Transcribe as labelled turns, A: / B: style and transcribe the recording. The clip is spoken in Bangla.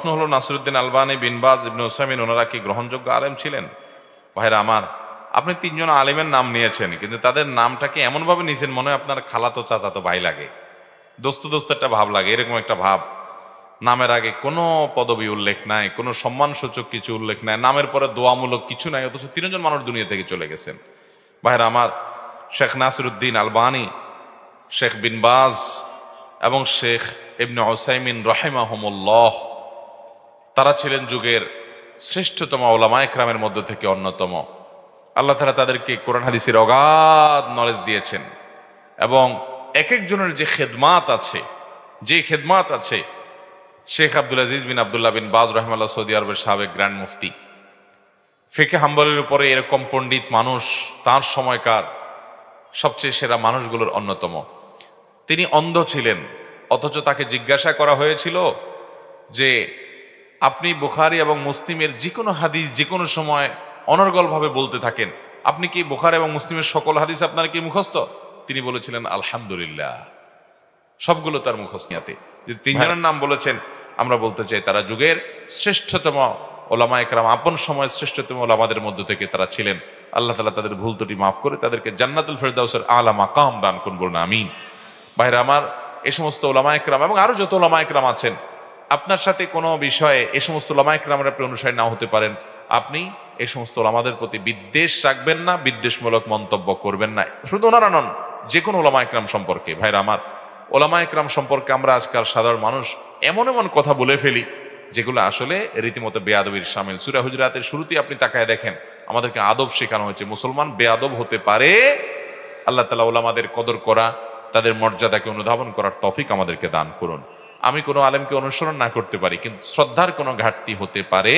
A: প্রশ্ন হলো, নাসিরউদ্দিন আলবানী, বিন বাজ, ইবনে উসাইমিন ওনারা কি গ্রহণযোগ্য আলেম ছিলেন? ভাইরা আমার, আপনি তিনজন আলেমের নাম নিয়েছেন, কিন্তু তাদের নামটাকে এমনভাবে নিয়েছেন মনে হয় আপনার খালাতো চাচাতো ভাই লাগে, দোস্ত দোস্ত একটা ভাব লাগে, এরকম একটা ভাব। নামের আগে কোনো পদবি উল্লেখ নাই, কোনো সম্মানসূচক কিছু উল্লেখ নাই, নামের পরে দোয়ামূলক কিছু নাই, অথচ তিনজন মানুষ দুনিয়া থেকে চলে গেছেন। ভাইরা আমার, শেখ নাসিরউদ্দিন আলবানী, শেখ বিন বাজ এবং শেখ ইবনে উসাইমিন রাহিমাহুমুল্লাহ, তারা ছিলেন যুগের শ্রেষ্ঠতম উলামা ইকরামের মধ্য থেকে অন্যতম। আল্লাহ তাআলা তাদেরকে কোরআন হাদিসের অগাধ নলেজ দিয়েছেন, এবং এক একজনের যে খেদমাত আছে, শেখ আব্দুল আজিজ বিন আব্দুল্লাহ বিন বাজ রাহিমাহুল্লাহ সৌদি আরবের সাবেক গ্র্যান্ড মুফতি, ফিকহে হাম্বলের উপরে এরকম পণ্ডিত মানুষ তার সময়কার সবচেয়ে সেরা মানুষগুলোর অন্যতম। তিনি অন্ধ ছিলেন, অথচ তাকে জিজ্ঞাসা করা হয়েছিল যে আপনি বুখারী এবং মুসলিমের যে কোনো হাদিস যে কোনো সময় অনর্গলভাবে বলতে থাকেন, আপনি কি বুখারী এবং মুসলিমের সকল হাদিস আপনার কি মুখস্থ? তিনি বলেছিলেন আলহামদুলিল্লাহ, সবগুলো তার মুখস্থিয়াতে। যে তিনজনের নাম বলেছেন, আমরা বলতে চাই তারা যুগের শ্রেষ্ঠতম ওলামা একরাম, আপন সময়ের শ্রেষ্ঠতম ওলামাদের মধ্য থেকে তারা ছিলেন। আল্লাহ তাআলা তাদের ভুল ত্রুটি মাফ করে তাদেরকে জান্নাতুল ফেরদাউসের আলা মাকাম দান করুন, বলুন আমিন। ভাইরা আমার, এই সমস্ত ওলামা একরাম এবং আরো যত ওলামা একরাম আছেন, আপনার সাথে কোনো বিষয়ে এই সমস্ত ওলামা একরামের আপনি অনুসারী নাও হতে পারেন, আপনি এই সমস্ত ওলামাদের প্রতি বিদ্বেষ রাখবেন না, বিদ্বেষমূলক মন্তব্য করবেন না। শুধু ওনারা নন, যে কোনো ওলামা একরাম সম্পর্কে। ভাইরা আমার, ওলামা একরাম সম্পর্কে আমরা আজকাল সাধারণ মানুষ এমন এমন কথা বলে ফেলি যেগুলো আসলে রীতিমতো বেয়াদবির শামিল। সূরা হুজুরাতের শুরুতেই আপনি তাকায় দেখেন, আমাদেরকে আদব শেখানো হয়েছে। মুসলমান বেয়াদব হতে পারে। আল্লাহ তাআলা ওলামাদের কদর করা, তাদের মর্যাদাকে অনুধাবন করার তৌফিক আমাদেরকে দান করুন। আমি কোনো আলেমকে অনুসরণ না করতে পারি, কিন্তু শ্রদ্ধার কোনো ঘাটতি হতে পারে